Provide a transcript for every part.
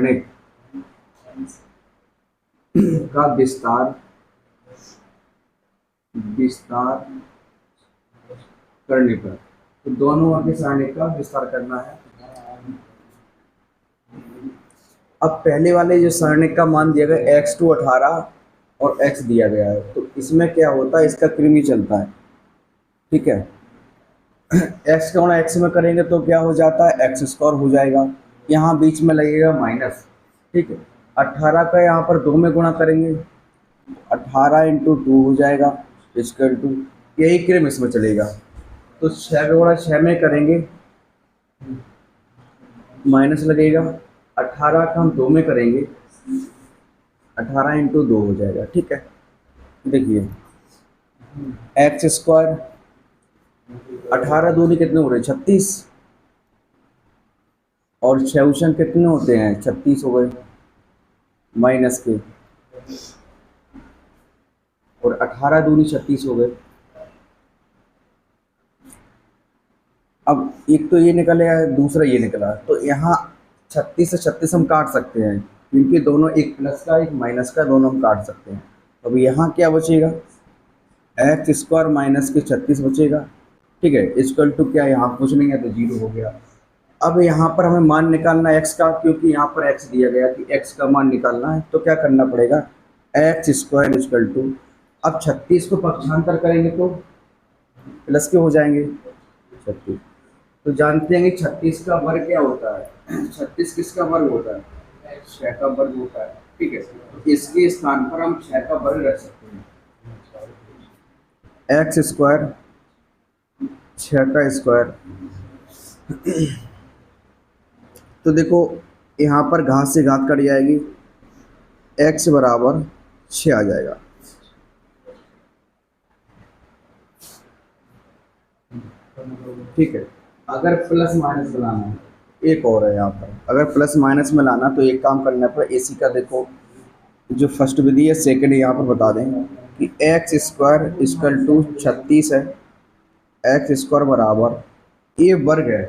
सारणिक का विस्तार करने पर, तो दोनों ओर के सारणिक का विस्तार करना है। अब पहले वाले जो सारणिक का मान दिया गया x2 18 और x दिया गया है, तो इसमें क्या होता है, इसका कृमि चलता है, ठीक है। x का गुणा x में करेंगे तो क्या हो जाता है, एक्स स्क्वायर हो जाएगा, यहाँ बीच में लगेगा माइनस, ठीक है। 18 का यहाँ पर 2 में गुणा करेंगे, 18 इंटू 2 हो जाएगा इक्वल टू, यही क्रम इसमें चलेगा। तो 6 का गुणा 6 में करेंगे, माइनस लगेगा, 18 का हम 2 में करेंगे, 18 इंटू 2 हो जाएगा, ठीक है। देखिए एक्स स्क्वायर, 18 दूनी कितने हो रहे हैं, 36, और 6 उछन कितने होते हैं, 36 हो गए माइनस के, और 18 दूनी 36 हो गए। अब एक तो ये निकले है, दूसरा ये निकला, तो यहाँ 36 से 36 हम काट सकते हैं, क्योंकि दोनों एक प्लस का एक माइनस का, दोनों हम काट सकते हैं। अब यहाँ क्या बचेगा, एक्स स्क्वायर माइनस के 36 बचेगा, ठीक है। इक्वल टू क्या, यहाँ कुछ नहीं है तो 0 हो गया। अब यहाँ पर हमें मान निकालना है x का, क्योंकि यहाँ पर x दिया गया कि x का मान निकालना है, तो क्या करना पड़ेगा, एक्स स्क्वायर इक्वल टू, अब 36 को पक्षांतर करेंगे तो प्लस के हो जाएंगे 36। तो जानते हैं कि 36 का वर्ग क्या होता है, 36 किसका वर्ग होता है, 6 का वर्ग होता है, ठीक है। तो इसके स्थान पर हम 6 का वर्ग रख सकते हैं, एक्स स्क्वायर 6 का स्क्वायर। तो देखो यहाँ पर घात से घात कट जाएगी, x बराबर 6 आ जाएगा, ठीक है। अगर प्लस माइनस में लाना है, एक और है यहाँ पर, अगर प्लस माइनस में लाना तो एक काम करना पर इसी का देखो जो फर्स्ट विधि है, सेकंड यहाँ पर बता दें कि एक्स स्क्वायर इक्वल टू 36 है, एक्स स्क्वायर बराबर ए वर्ग है,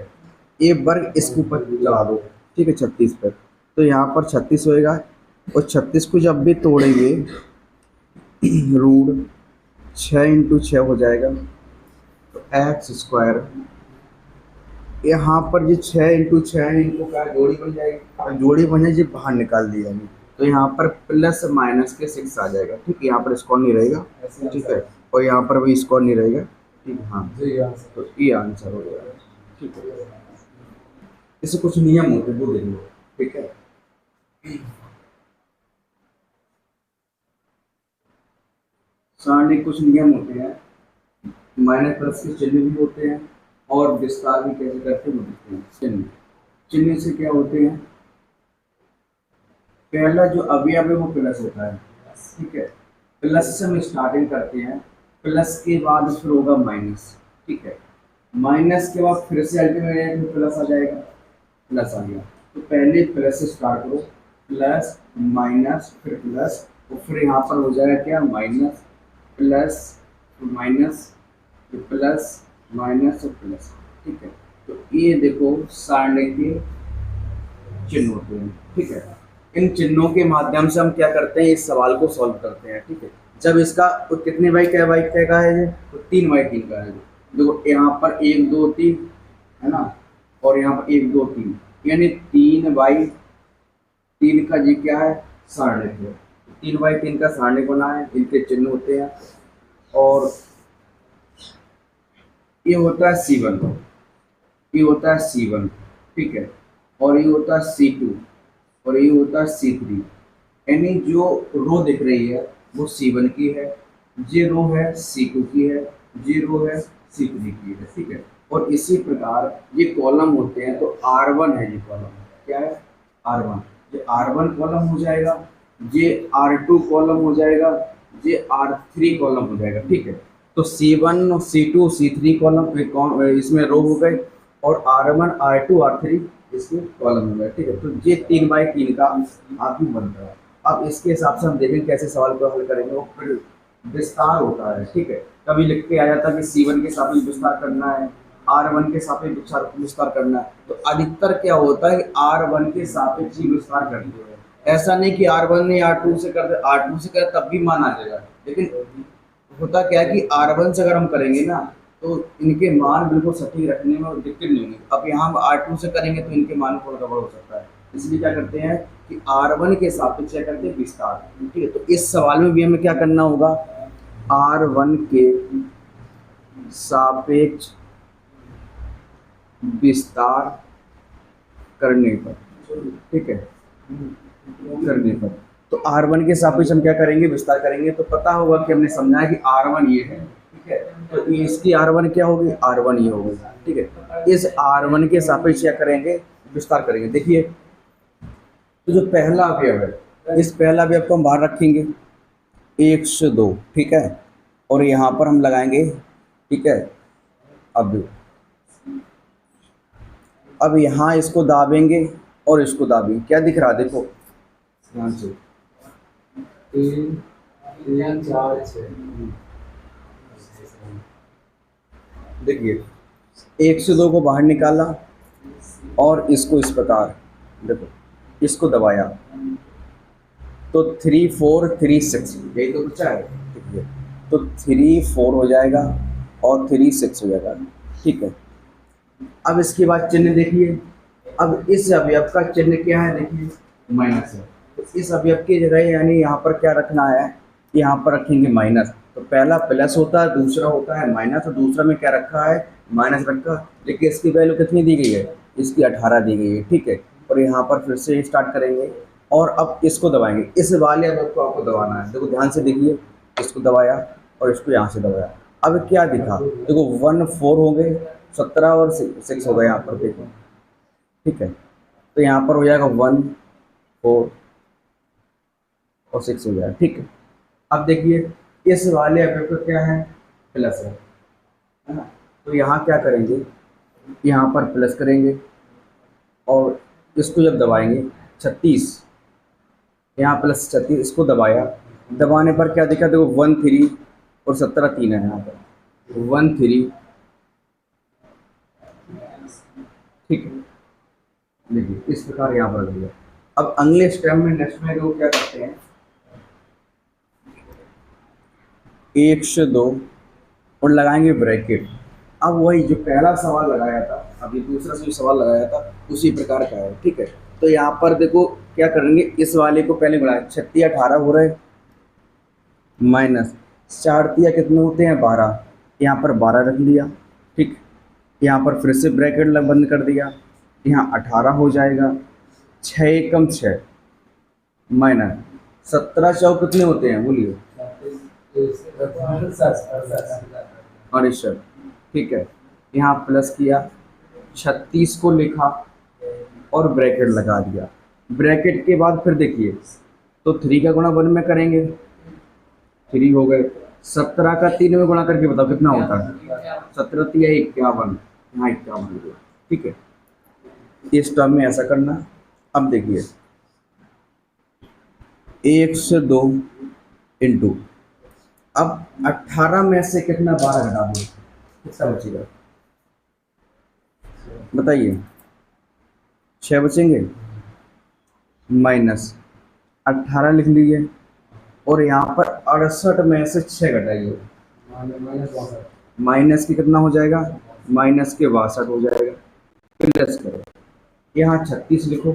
ए वर्ग इसके ऊपर चला दो, ठीक है, 36 पर, तो यहाँ पर 36 होएगा, और 36 को जब भी तोड़ेंगे रूट 6 इंटू 6 हो जाएगा, तो एक्स स्क्वायर, यहाँ पर ये 6 इंटू 6 इनको क्या जोड़ी बन जाएगी, और जोड़ी बन जाए, बाहर निकाल दिया है, तो यहाँ पर प्लस माइनस के 6 आ जाएगा, ठीक है। यहाँ पर स्क्वायर नहीं रहेगा, ठीक है, और यहाँ पर भी स्क्वायर नहीं रहेगा, ठीक है, हाँ, तो ये आंसर हो जाएगा, ठीक है। इससे कुछ नियम होते हैं वो देख लो, ठीक है। सारणिक कुछ नियम होते हैं, माइनस प्लस के चिन्ह भी होते हैं, और विस्तार भी कैसे करते हैं वो देखते हैं। चिन्ह, चिन्ह से क्या होते हैं, पहला जो अवयव है वो प्लस होता है, ठीक है, प्लस से हम स्टार्टिंग करते हैं, प्लस के बाद फिर होगा माइनस, ठीक है, माइनस के बाद फिर से अल्टीमेट प्लस आ जाएगा, प्लस आ गया, तो पहले प्लस से स्टार्ट करो, प्लस माइनस फिर प्लस, तो फिर यहाँ पर हो जाएगा क्या, minus plus minus plus minus और प्लस, ठीक है। तो ये देखो सारणी के चिन्ह होते हैं, ठीक है। इन चिन्हों के माध्यम से हम क्या करते हैं, इस सवाल को सॉल्व करते हैं, ठीक है। जब इसका तो कितने बाई क्या का है, तो 3 बाई 3 का है, देखो यहाँ पर 1 2 3 है ना, और यहाँ पर 1 2 3, यानी 3 बाई 3 का जी क्या है, सारणिक है, 3 बाई 3 का सारणिक बना है, इनके चिन्ह होते हैं, और ये होता है C1, ये होता है C1, ठीक है, और ये होता है C2, और ये होता है C3, यानी जो रो दिख रही है वो C1 की है, ये रो है C2 की है, ये रो है C3 की है, ठीक है। और इसी प्रकार ये कॉलम होते हैं, तो R1 है, ये कॉलम क्या है, R1, ये R1 कॉलम हो जाएगा, ये R2 कॉलम हो जाएगा, ये R3 कॉलम हो जाएगा, ठीक है। तो C1 C2 C3 कॉलम इसमें रो हो गए, और R1 R2 R3 इसमें कॉलम हो गए, ठीक है। तो ये 3 बाई 3 का आपकी बनता है। अब इसके हिसाब से हम देखें कैसे सवाल को हल करेंगे, वो फिर विस्तार होता है, ठीक है। कभी लिख के आ जाता है कि C1 के साथ विस्तार करना है, R1 के सापेक्ष विस्तार विस्तार करना है, तो अधिकतर क्या होता है कि R1 के सापेक्ष ही विस्तार करते हैं। ऐसा नहीं कि R1 ने R2 से कर दे, R2 से करे तब भी मान आ जाएगा, लेकिन होता क्या है कि R1 से अगर हम करेंगे ना तो इनके मान बिल्कुल सटीक रखने में दिक्कत नहीं होगी। अब यहाँ हम R2 से करेंगे तो इनके मान थोड़ा गड़बड़ हो सकता है, इसलिए क्या करते हैं कि R1 के सापेक्ष क्या करते हैं विस्तार। ठीक है, तो इस सवाल में भी हमें क्या करना होगा, R1 के सापेक्ष विस्तार करने पर, ठीक है, करने पर तो R1 के सापेक्ष हम क्या करेंगे, विस्तार करेंगे। तो पता होगा कि हमने समझा कि R1 ये है, ठीक है, तो इसकी R1 क्या होगी, R1 ये होगी, ठीक है। इस R1 के सापेक्ष क्या करेंगे, विस्तार करेंगे। देखिए, तो जो पहला अवयव है, इस पहला अवयव को हम बाहर रखेंगे 102, ठीक है, और यहाँ पर हम लगाएंगे, ठीक है। अब यहाँ इसको दाबेंगे और इसको दाबेंगे, क्या दिख रहा है, देखो ध्यान से, 3 3 4 6। देखिए 102 को बाहर निकाला और इसको इस प्रकार देखो, इसको दबाया तो 3 4 3 6, यही तो बचा है। देखिए, तो 3 4 हो जाएगा और 3 6 हो जाएगा, ठीक है। अब इसके बाद चिन्ह देखिए, अब इस अवयव का चिन्ह क्या है, देखिए माइनस है, तो इस अवयव की जगह यानी यहाँ पर क्या रखना है, यहाँ पर रखेंगे माइनस। तो पहला प्लस होता है, दूसरा होता है माइनस, और दूसरा में क्या रखा है, माइनस रखा। लेकिन इसकी वैल्यू कितनी दी गई है, इसकी 18 दी गई है, ठीक है। और यहाँ पर फिर से स्टार्ट करेंगे और अब इसको दबाएंगे, इस वाले अवयव को आपको दबाना है। देखो ध्यान से देखिए, इसको दबाया और इसको यहाँ से दबाया, अब क्या दिखा, देखो 1 4 हो गए, 17 और 6 हो गए यहाँ पर, देखो, ठीक है। तो यहाँ पर हो जाएगा 1 4 और 6 हो जाएगा, ठीक है। अब देखिए इस वाले अवयव का क्या है, प्लस है ना, तो यहाँ क्या करेंगे, यहाँ पर प्लस करेंगे और इसको जब दबाएंगे 36, यहाँ प्लस 36, इसको दबाया, दबाने पर क्या दिखा, देखो 1 3 और 17 3 है यहाँ पर, 1 3, ठीक है। देखिए इस प्रकार यहाँ पर दिया। अब अगले स्टेप में, नेक्स्ट में लोग क्या करते हैं, 102 और लगाएंगे ब्रैकेट। अब वही जो पहला सवाल लगाया था, अभी दूसरा जो सवाल लगाया था उसी प्रकार का है, ठीक है। तो यहाँ पर देखो क्या करेंगे, इस वाले को पहले बढ़ाएं, 36 18 हो रहे माइनस 4 तिया कितने होते हैं, 12, यहाँ पर 12 रख लिया, ठीक। यहाँ पर फिर से ब्रैकेट बंद कर दिया, यहाँ 18 हो जाएगा, 6 एकम 6 माइनस 17 चौक कितने होते हैं, बोलिए, 68, ठीक है। यहाँ प्लस किया, 36 को लिखा और ब्रैकेट लगा दिया। ब्रैकेट के बाद फिर देखिए, तो 3 का गुणा 1 में करेंगे, 3 हो गए, 17 का 3 में गुणा करके बताओ कितना होता है, 17 3 51, यहाँ 51 हो गया, ठीक है। इस टर्म में ऐसा करना। अब देखिए 102 इंटू, अब 18 में से कितना 12 घटा दो, कितना बचेगा बताइए, 6 बचेंगे, माइनस 18 लिख लीजिए और यहाँ पर 68 में से 6 घटाइए, माइनस की कितना हो जाएगा, माइनस के 62 हो जाएगा, प्लस करो, यहाँ 36 लिखो,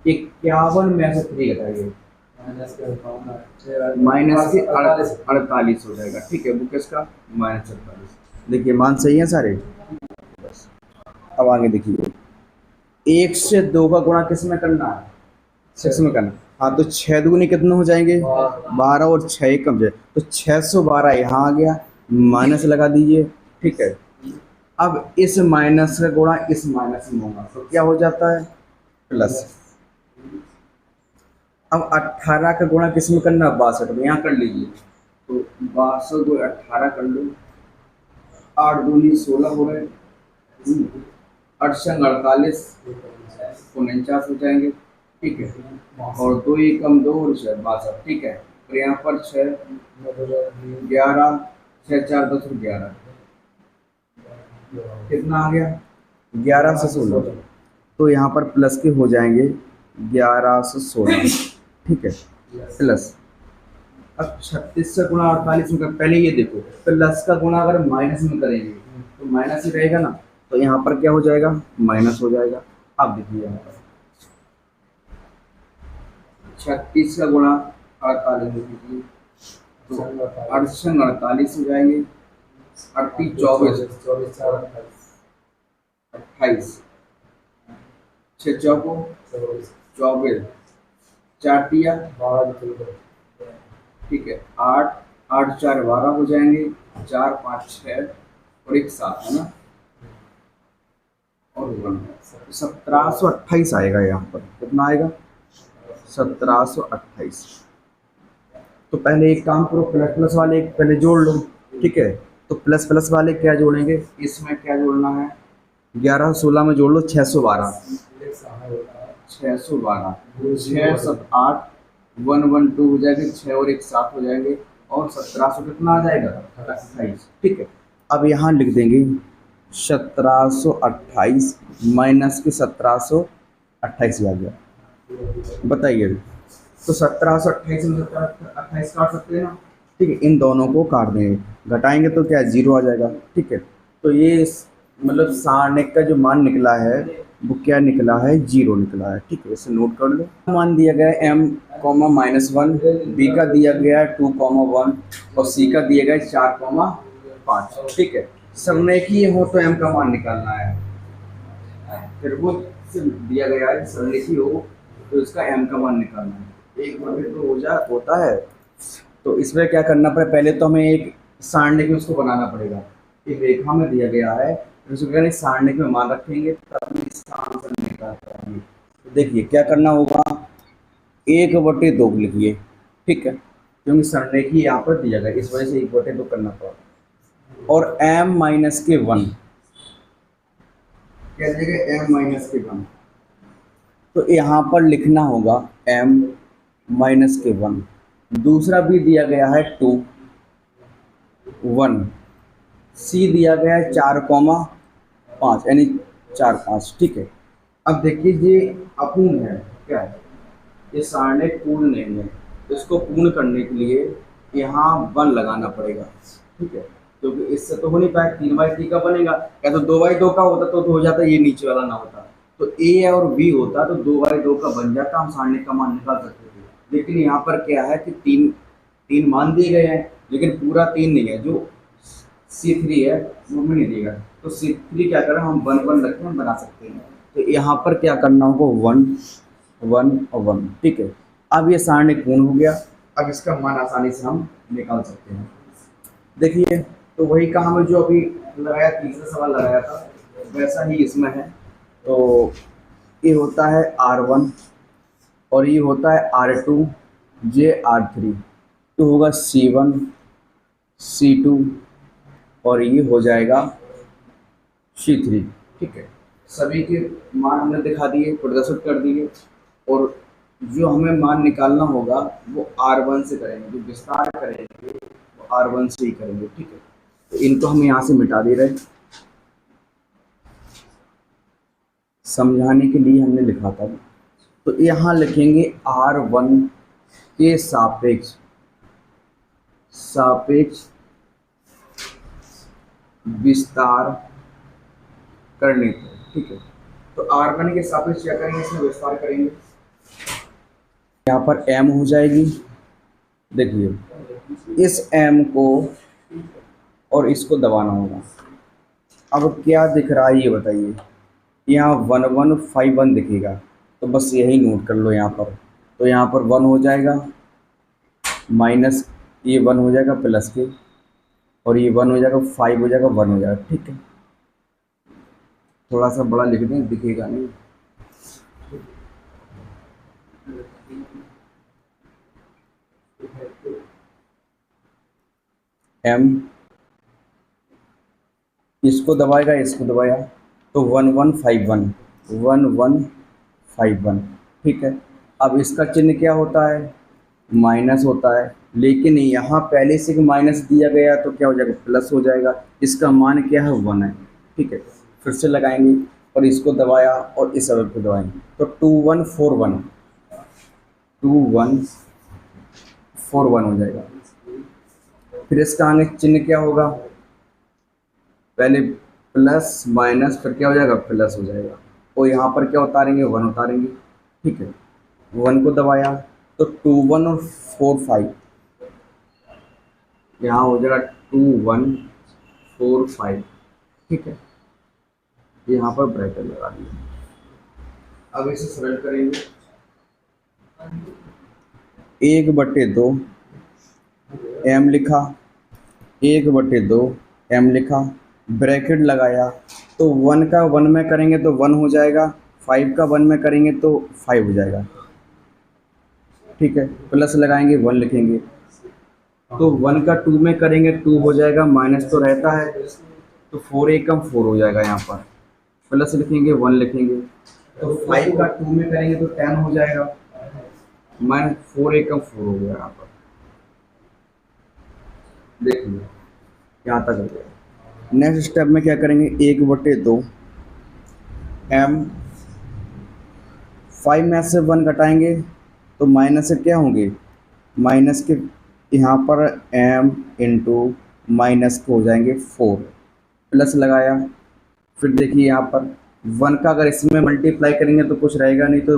51 में से 3 घटाइए, माइनस के 48 हो जाएगा, ठीक है। बुक इसका -48। देखिए मान सही है सारे, बस। अब आगे देखिए, 1 से 2 का गुणा किस में करना है, 6 में करना। हाँ, तो 6 दूनी कितने हो जाएंगे, 12 और 6 कम जाए, तो 612 यहाँ आ गया, माइनस लगा दीजिए, ठीक है। अब इस माइनस का गुणा इस माइनस में होगा तो क्या हो जाता है, प्लस। अब 18 का गुणा किस में करना, 62 में, यहाँ कर लीजिए, तो 62 को 18 कर लो, 8 दूनी 16 हो गए, 8 संग 48, 49 हो जाएंगे, ठीक है। और 2 एकम 2 और 6 62, ठीक है। और यहाँ पर 6 11, 6 4 10 11, कितना आ गया 11 से 16, तो यहाँ पर प्लस के हो जाएंगे 11 से 16, ठीक है प्लस। अब 36 से गुणा 48 में पहले ये देखो प्लस का गुणा अगर माइनस में करेंगे तो माइनस ही रहेगा ना, तो यहाँ पर क्या हो जाएगा माइनस हो जाएगा। अब देखिए यहाँ पर 36 का गुणा 48 में कीजिए तो 68 48 हो जाएंगे, 38 24 28 6 चौको 24 4 तिया, ठीक है 8 8 4 12 हो जाएंगे, 4 5 6 और 1 7 है ना, और 1728 आएगा। यहाँ पर कितना आएगा 1728। तो पहले एक काम करो, प्लस प्लस वाले पहले जोड़ लो, ठीक है। तो प्लस प्लस वाले क्या जोड़ेंगे, इसमें क्या जोड़ना है 11 16 में जोड़ लो 612 612 6 7 8 1 1 2 हो जाएंगे, 6 और 1 7 हो जाएंगे, और 1700 कितना आ जाएगा 28, ठीक है। अब यहाँ लिख देंगे 1728 माइनस के 1728 आ गया, बताइए। तो 1728 में 1728 काट सकते हैं ना, ठीक है। इन दोनों को काट देंगे, घटाएंगे तो क्या 0 आ जाएगा, ठीक है। तो ये मतलब सारणिक का जो मान निकला है वो क्या निकला है 0 निकला है, ठीक है। इसे नोट कर लो। मान दिया गया है m -1, b का दिया गया है 2 1 और c का दिया गया है 4 5, ठीक है। समरेखीय हो तो m का मान निकालना है, फिर वो दिया गया है समरेखीय हो तो इसका m का मान निकालना है। एक बटे तो होता है, तो इसमें क्या करना पड़ेगा, पहले तो हमें एक सारणिक में उसको बनाना पड़ेगा। एक रेखा में दिया गया है, उसको कहते हैं सारणिक में मान रखेंगे तभी इसका आंसर निकाल पाएंगे। तो देखिए क्या करना होगा, 1/2 लिखिए, ठीक है, क्योंकि सारणिक यहाँ पर दिया गया इस वजह से 1/2 करना पड़ा। और m-1 क्या दिया गया m-1, तो यहाँ पर लिखना होगा m-1। दूसरा भी दिया गया है 2 1, c दिया गया है 4 5 यानी 4 5, ठीक है। अब देखिए ये अपूर्ण है, क्या है ये सारणिक पूर्ण नहीं है, तो इसको पूर्ण करने के लिए यहाँ 1 लगाना पड़ेगा, ठीक है, क्योंकि इससे तो हो नहीं पाएगा 3/3 का बनेगा, या तो 2/2 का होता तो हो जाता, ये नीचे वाला ना होता, तो a और b होता तो 2/2 का बन जाता, हम सारणिक का मान निकाल सकते थे। लेकिन यहाँ पर क्या है कि तीन मान दिए गए हैं, लेकिन पूरा 3 नहीं है, जो C3 है वो भी नहीं देगा, तो C3 क्या करें हम 1 1 रखें, हम बना सकते हैं। तो यहाँ पर क्या करना होगा 1 1 और 1, ठीक है। अब ये सारणिक पूर्ण हो गया, अब इसका मान आसानी से हम निकाल सकते हैं। देखिए तो वही काम है जो अभी लगाया, तीसरा सवाल लगाया था वैसा ही इसमें है। तो ये होता है R1 और ये होता है R2 ये R3, तो होगा C1 C2 और ये हो जाएगा C3, ठीक है। सभी के मान हमने दिखा दिए, प्रदर्शित कर दिए, और जो हमें मान निकालना होगा वो R1 से करेंगे, जो विस्तार करेंगे वो R1 से ही करेंगे, ठीक है। तो इनको हम यहाँ से मिटा दे रहे हैं, समझाने के लिए हमने लिखा था। तो यहाँ लिखेंगे R1 के सापेक्ष विस्तार करने को, ठीक है। तो R1 के सापेक्ष क्या करेंगे, इसमें विस्तार करेंगे, यहाँ पर m हो जाएगी। देखिए इस m को और इसको दबाना होगा। अब क्या दिख रहा है ये बताइए, यहाँ 1151 दिखेगा, तो बस यही नोट कर लो यहाँ पर। तो यहाँ पर 1 हो जाएगा, माइनस ये 1 हो जाएगा प्लस के, और ये 1 हो जाएगा, 5 हो जाएगा, 1 हो जाएगा, ठीक है। थोड़ा सा बड़ा लिख दें, दिखेगा नहीं। m इसको दबाएगा, इसको दबाया, तो 1151, ठीक है। अब इसका चिन्ह क्या होता है, माइनस होता है, लेकिन यहाँ पहले से माइनस दिया गया तो क्या हो जाएगा प्लस हो जाएगा। इसका मान क्या है 1 है, ठीक है, फिर से लगाएंगे और इसको दबाया और इस अवयव को दबाएंगे तो 2141 2141 हो जाएगा। फिर इसका आगे चिन्ह क्या होगा, पहले प्लस माइनस फिर क्या हो जाएगा, प्लस हो जाएगा, और यहाँ पर क्या उतारेंगे, 1 उतारेंगे। ठीक है, 1 को दबाया तो 2145 यहाँ हो जाएगा 2145। ठीक है, यहाँ पर ब्रैकेट लगा दिया। अब इसे सरल करेंगे, 1/2 m लिखा, 1/2 m लिखा, ब्रैकेट लगाया तो 1 का 1 में करेंगे तो 1 हो जाएगा, 5 का 1 में करेंगे तो 5 हो जाएगा। ठीक है, प्लस लगाएंगे 1 लिखेंगे तो 1 का 2 में करेंगे 2 हो जाएगा, माइनस तो रहता है तो 4 एकम 4 हो जाएगा, यहाँ पर प्लस लिखेंगे 1 लिखेंगे तो 5 का 2 में करेंगे तो 10 हो जाएगा, माइनस 4 एकम 4 हो गया। यहाँ पर देखिए यहाँ तक हो गया। नेक्स्ट स्टेप में क्या करेंगे, 1/2 m, 5 में से 1 घटाएंगे तो माइनस से क्या होंगे, माइनस के यहाँ पर m इंटू माइनस को हो जाएंगे 4, प्लस लगाया, फिर देखिए यहाँ पर 1 का अगर इसमें मल्टीप्लाई करेंगे तो कुछ रहेगा नहीं, तो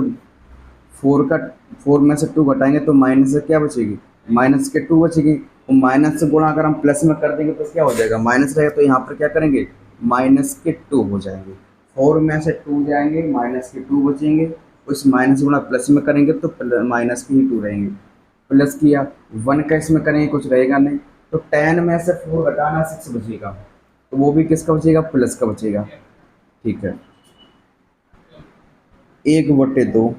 4 में से 2 घटाएंगे तो माइनस से क्या बचेगी, माइनस के 2 बचेगी, और माइनस से गुणा अगर हम प्लस में कर देंगे तो क्या हो जाएगा, माइनस रहेगा, तो यहाँ पर क्या करेंगे, माइनस के 2 हो जाएंगे, 4 में से 2 जाएंगे, माइनस के 2 बचेंगे, उस माइनस गुणा प्लस में करेंगे तो माइनस के ही 2 रहेंगे, प्लस किया, 1 का इसमें करेंगे कुछ रहेगा नहीं, तो 10 में से 4 घटाना 6 बचेगा, तो वो भी किसका बचेगा, प्लस का बचेगा। ठीक है, 1/2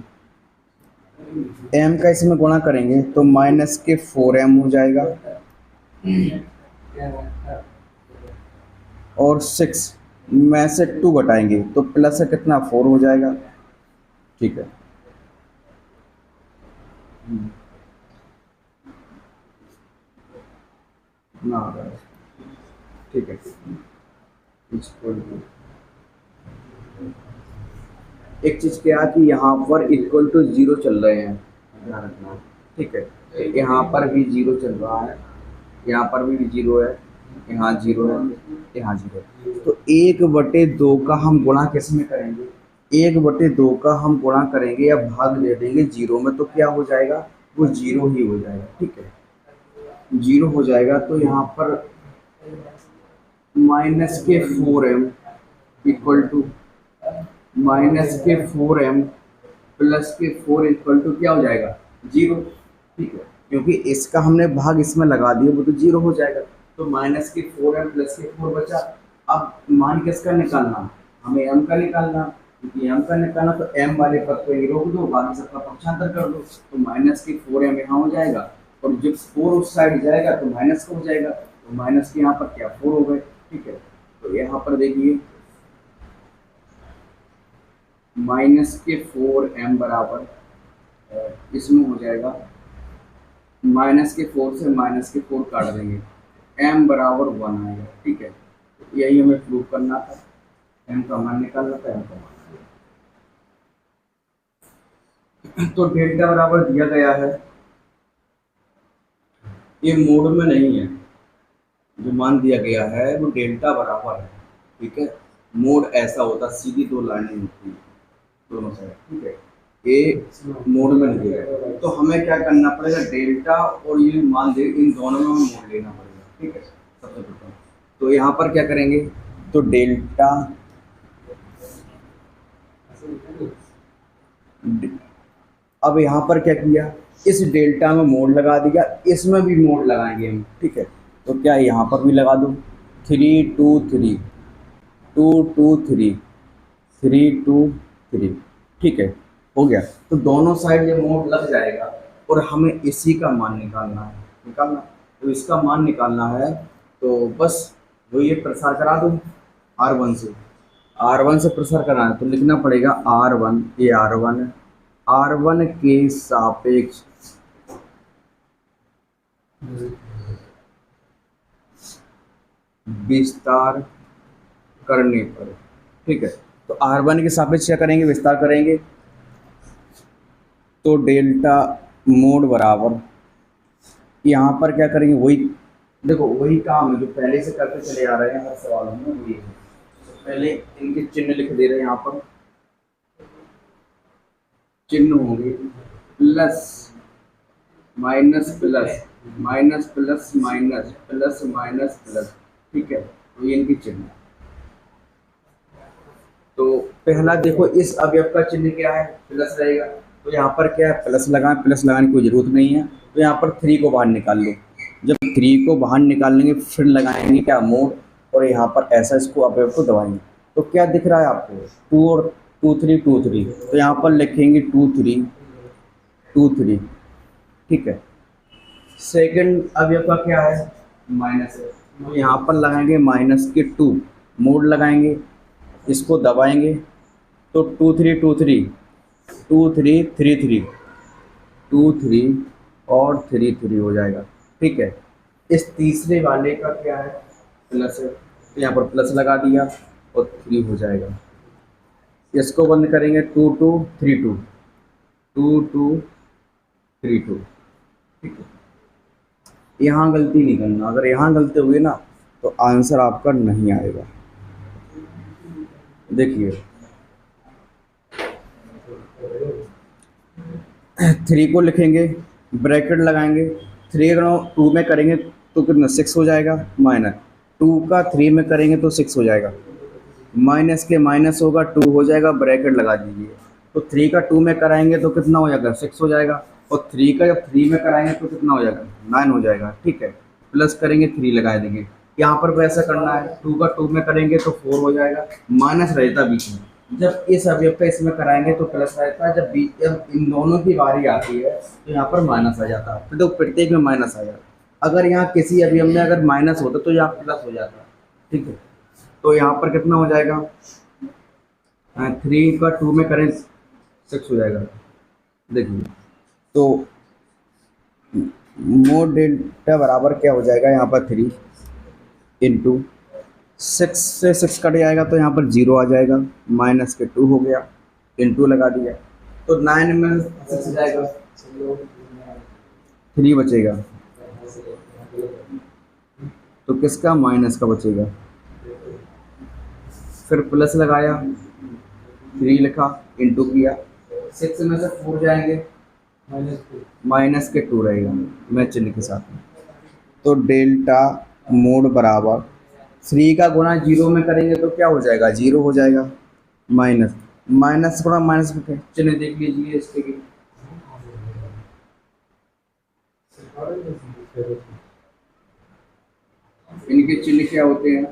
m का इसमें गुणा करेंगे तो माइनस के 4m हो जाएगा, और 6 में से 2 घटाएंगे तो प्लस से कितना 4 हो जाएगा। ठीक है, ना आ रहा है। ठीक है, एक चीज़ क्या कि यहाँ पर इक्वल टू 0 चल रहे हैं, ध्यान रखना। ठीक है, यहाँ पर भी 0 चल रहा है, यहाँ पर भी 0 है, यहाँ 0 है, यहाँ 0 है, तो 1/2 का हम गुणा किस में करेंगे, 1/2 का हम गुणा करेंगे या भाग दे देंगे 0 में, तो क्या हो जाएगा, वो 0 ही हो जाएगा। ठीक है, 0 हो जाएगा, तो यहाँ पर माइनस के 4m इक्वल टू माइनस के 4m प्लस के 4 इक्वल टू क्या हो जाएगा, 0। ठीक है, क्योंकि इसका हमने भाग इसमें लगा दिया, वो तो 0 हो जाएगा, तो माइनस के 4m प्लस के 4 बचा। अब मान किसका निकालना, हमें m का निकालना, क्योंकि m का निकालना तो m वाले पद को ही रोक दो, बाकी सबका पक्षांतर कर दो, तो माइनस के 4m यहाँ हो जाएगा, और जब 4 उस साइड जाएगा तो माइनस का हो जाएगा, तो माइनस के यहाँ पर क्या 4 हो गए। ठीक है, तो यहाँ पर देखिए माइनस के 4m बराबर इसमें हो जाएगा, माइनस के 4 से माइनस के 4 काट देंगे, m बराबर 1 आएगा। ठीक है, तो यही हमें प्रूव करना था, m का मान निकालना था, m का मान। तो डेल्टा बराबर दिया गया है, ये मोड में नहीं है, जो मान दिया गया है वो डेल्टा बराबर है। ठीक है, मोड ऐसा होता सीधी 2 लाइनें होती हैं दोनों साइड। ठीक है, ये मोड में नहीं दिया है, तो हमें क्या करना पड़ेगा, डेल्टा और ये मान दे, इन दोनों में हमें मोड लेना पड़ेगा। ठीक है, सबसे प्रथम तो यहाँ पर क्या करेंगे, तो डेल्टा अब यहाँ पर क्या किया, इस डेल्टा में मोड लगा दिया, इसमें भी मोड लगाएंगे हम। ठीक है, तो क्या यहाँ पर भी लगा दो, 3 2 3 2 2 3 3 2 3। ठीक है, हो गया, तो दोनों साइड ये मोड लग जाएगा, और हमें इसी का मान निकालना है, तो इसका मान निकालना है, तो बस वो ये प्रसार करा दो R1 से प्रसार करना है, तो लिखना पड़ेगा R1, ये R1 के सापेक्ष विस्तार करने पर, ठीक है। तो R1 के सापेक्ष क्या करेंगे, विस्तार करेंगे। तो डेल्टा मोड बराबर, यहाँ पर क्या करेंगे, वही देखो वही काम है जो पहले से करते चले आ रहे हैं हर सवाल में, वही है। तो पहले इनके चिन्ह लिख दे रहे हैं, यहाँ पर चिन्ह होंगे plus minus plus minus plus minus plus minus plus, ठीक है। तो ये इनकी चिन्ह। तो पहला देखो इस अवयव का चिन्ह क्या है, प्लस रहेगा। तो यहाँ पर क्या है, प्लस लगाएं, प्लस लगाने की कोई जरूरत नहीं है। तो यहाँ पर 3 को बाहर निकाल लो। जब 3 को बाहर निकाल लेंगे फिर लगाएंगे क्या, मोड, और यहाँ पर ऐसा इसको अवयव को दबाएंगे। तो क्या दिख रहा है आपको, 2 और 2 3 2 3। तो यहाँ पर लिखेंगे 2 3 2 3, ठीक है। सेकंड अवयव का क्या है, माइनस है। तो यहाँ पर लगाएंगे माइनस के 2, मोड लगाएंगे, इसको दबाएंगे। तो 2 3 2 3 2 3 3 3 2 3 और 3 3 हो जाएगा, ठीक है। इस तीसरे वाले का क्या है, प्लस है। तो यहाँ पर प्लस लगा दिया और 3 हो जाएगा। इसको बंद करेंगे 2 2 3 2 2 2 3 2, ठीक है। यहाँ गलती नहीं करना, अगर यहाँ गलती हुई ना तो आंसर आपका नहीं आएगा। देखिए 3 को लिखेंगे, ब्रैकेट लगाएंगे, 3 अगर 2 में करेंगे तो कितना 6 हो जाएगा, माइनस 2 का 3 में करेंगे तो 6 हो जाएगा, माइनस के माइनस होगा 2 हो जाएगा, ब्रैकेट लगा दीजिए। तो 3 का 2 में कराएंगे तो कितना हो जाएगा, 6 हो जाएगा। और 3 का जब 3 में कराएंगे तो कितना हो जाएगा, 9 हो जाएगा, ठीक है। प्लस करेंगे 3 लगा देंगे। यहाँ पर वैसा करना है, 2 का 2 में करेंगे तो 4 हो जाएगा, माइनस रहता बीच में। जब इस अवयव का इसमें कराएंगे तो प्लस रहता है, जब इन दोनों की बारी आती है तो यहाँ पर माइनस आ जाता है, तो प्रत्येक में माइनस आ जाता। अगर यहाँ किसी अवयव में अगर माइनस होता तो यहाँ प्लस हो जाता, ठीक है। तो यहाँ पर कितना हो जाएगा, 3 का 2 में करें 6 हो जाएगा। देखिए तो मोड डेल्टा बराबर क्या हो जाएगा, यहाँ पर 3 इंटू 6 से 6 कट जाएगा तो यहाँ पर 0 आ जाएगा, माइनस के 2 हो गया, इंटू लगा दिया। तो 9 में 6 जाएगा, 3 बचेगा। तो किसका, माइनस का बचेगा। फिर प्लस लगाया, 3 लिखा, इंटू किया, 6 में से 4 जाएंगे, माइनस के 2 रहेगा मैं चिन्ह के साथ। तो डेल्टा मोड बराबर 3 का गुणा 0 में करेंगे तो क्या हो जाएगा, 0 हो जाएगा, माइनस माइनस गुणा माइनस में चिन्ह देख लीजिए इसके की। इनके चिन्ह क्या होते हैं,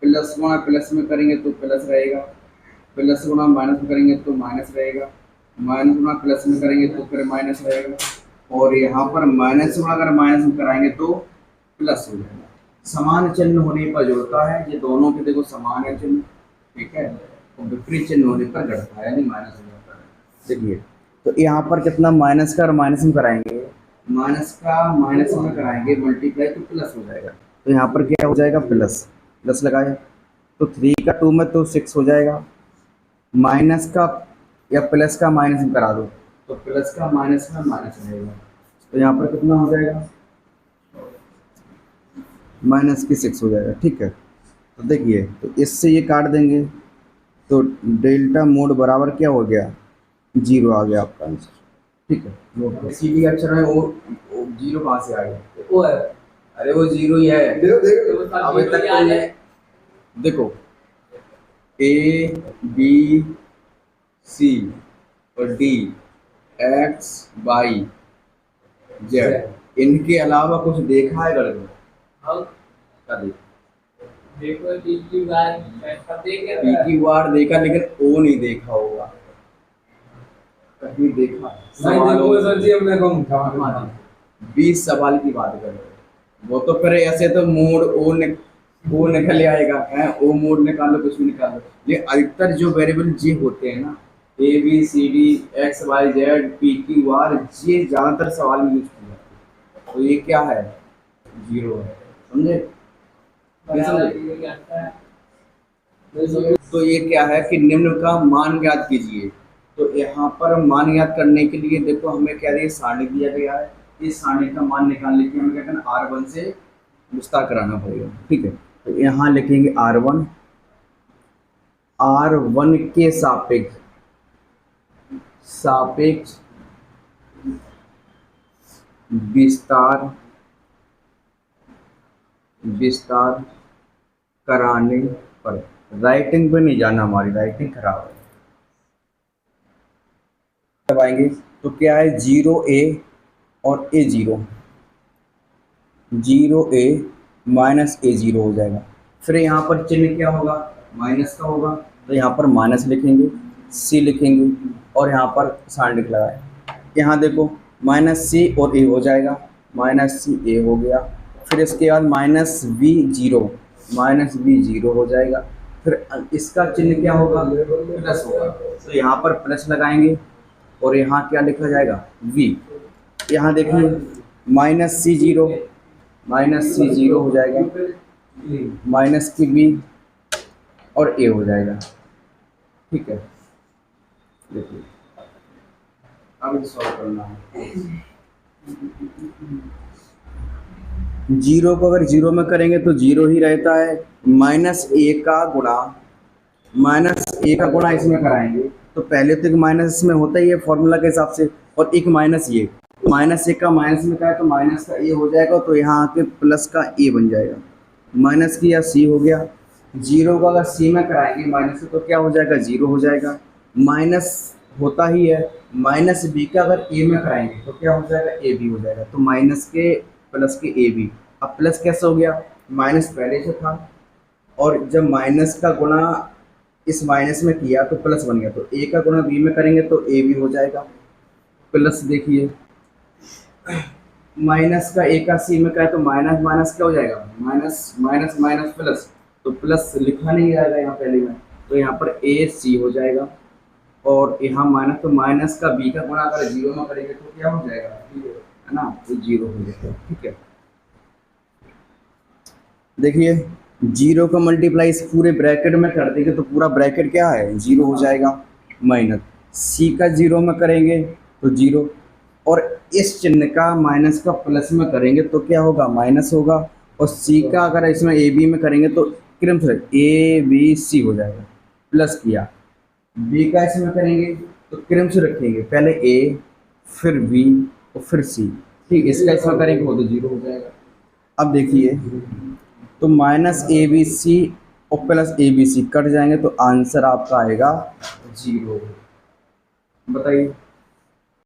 प्लस गुणा प्लस में करेंगे तो प्लस रहेगा, प्लस गुणा माइनस में करेंगे तो माइनस रहेगा, माइनस गुणा प्लस में करेंगे तो फिर माइनस रहेगा, और यहाँ पर माइनस गुणा अगर माइनस में कराएंगे तो प्लस हो जाएगा। समान चिन्ह होने पर जुड़ता है, ये दोनों के देखो समान है चिन्ह, ठीक है। और विपरीत चिन्ह होने पर घटता है, यानी माइनस हो जाता है। देखिए तो यहाँ पर कितना, माइनस का और माइनस में कराएंगे, माइनस का माइनस में कराएंगे मल्टीप्लाई तो प्लस हो जाएगा। तो यहाँ पर क्या हो जाएगा, प्लस प्लस लगाए। तो 3 का 2 में तो 6 हो जाएगा, माइनस का या प्लस का माइनस में करा दो तो प्लस का माइनस में माइनस रहेगा। तो यहाँ पर कितना हो जाएगा, माइनस की 6 हो जाएगा, ठीक है। तो देखिए तो इससे ये काट देंगे तो डेल्टा मोड बराबर क्या हो गया, 0 आ गया आपका आंसर, ठीक है। सीधी अक्षर है वो 0 कहाँ से आ गया, वो है, अरे वो 0 ही है। अभी तक तो ये देखो A B C और D X Y Z, इनके अलावा कुछ देखा है गणित, देखो पी बार की बार देखा लेकिन ओ नहीं देखा होगा, कहीं देखा सवाल 20 सवाल की बात कर रहे हो, वो तो फिर ऐसे तो मोड ओ निकल आएगा है, ओ मोड निकालो कुछ भी निकालो। ये अधिकतर जो वेरिएबल जी होते हैं ना, A B C D X Y Z P Q R, ये ज़्यादातर सवाल में यूज किया जाता है। तो ये क्या है, 0 है, समझे। तो ये क्या है कि निम्न का मान ज्ञात कीजिए। तो यहाँ पर मान ज्ञात करने के लिए देखो हमें क्या दिया, सारणी दिया गया है। इस सारणी का मान निकालने के लिए हमें क्या करना, R1 से विस्तार कराना पड़ेगा। ठीक है, तो यहाँ लिखेंगे R1, R1 के सापेक्ष सापेक्ष विस्तार विस्तार कराने पर। राइटिंग पे नहीं जाना, हमारी राइटिंग खराब है। दबाएंगे तो क्या है, 0A और A0, 0A माइनस A0 हो जाएगा। फिर यहाँ पर चिन्ह क्या होगा, माइनस का होगा, तो यहाँ पर माइनस लिखेंगे, C लिखेंगे और यहाँ पर साइन लगाए। यहाँ देखो माइनस C और A हो जाएगा, माइनस C A हो गया। फिर इसके बाद माइनस B0 हो जाएगा। फिर इसका चिन्ह क्या होगा, प्लस होगा, तो यहाँ पर प्लस लगाएंगे और यहाँ क्या लिखा जाएगा, V। यहाँ देखिए माइनस C0 हो जाएगा, माइनस की B और A हो जाएगा। ठीक है, देखिए अब सॉल्व करना है। 0 को अगर 0 में करेंगे तो 0 ही रहता है। माइनस A का गुणा इसमें कराएंगे तो पहले तो एक माइनस इसमें होता ही है फॉर्मूला के हिसाब से, और एक माइनस ये, माइनस A का माइनस में का है तो माइनस का A हो जाएगा, तो यहाँ आके प्लस का A बन जाएगा। माइनस की या C हो गया। 0 को अगर C में कराएंगे माइनस से तो क्या हो जाएगा, 0 हो जाएगा। माइनस होता ही है, माइनस B का अगर A में कराएंगे तो क्या हो जाएगा, A B हो जाएगा। तो माइनस के प्लस के A B। अब प्लस कैसे हो गया, माइनस पहले से था और जब माइनस का गुणा इस माइनस में किया तो प्लस बन गया, तो A का गुणा B में करेंगे तो A B हो जाएगा। प्लस देखिए माइनस का A का C में का है तो माइनस माइनस क्या हो जाएगा, माइनस माइनस माइनस प्लस, तो प्लस लिखा नहीं जाएगा यहाँ पहले में, तो यहाँ पर A C हो जाएगा। और यहाँ माइनस, तो माइनस का B का गुणा अगर 0 में करेंगे तो क्या हो जाएगा, है ना, तो 0 हो जाएगा। ठीक है, देखिए 0 का मल्टीप्लाई इस पूरे ब्रैकेट में कर देंगे तो पूरा ब्रैकेट क्या है, 0 हो जाएगा। माइनस C का 0 में करेंगे तो 0, और इस चिन्ह का माइनस का प्लस में करेंगे तो क्या होगा, माइनस होगा। और C का अगर इसमें AB में करेंगे तो क्रम से ABC हो जाएगा, प्लस किया। B का इसमें करेंगे तो क्रम से रखेंगे, पहले A फिर B और फिर C। ठीक, इसका इसमें करेंगे वो तो 0 हो जाएगा। अब देखिए तो माइनस ABC और प्लस ABC कट जाएंगे तो आंसर आपका आएगा 0। बताइए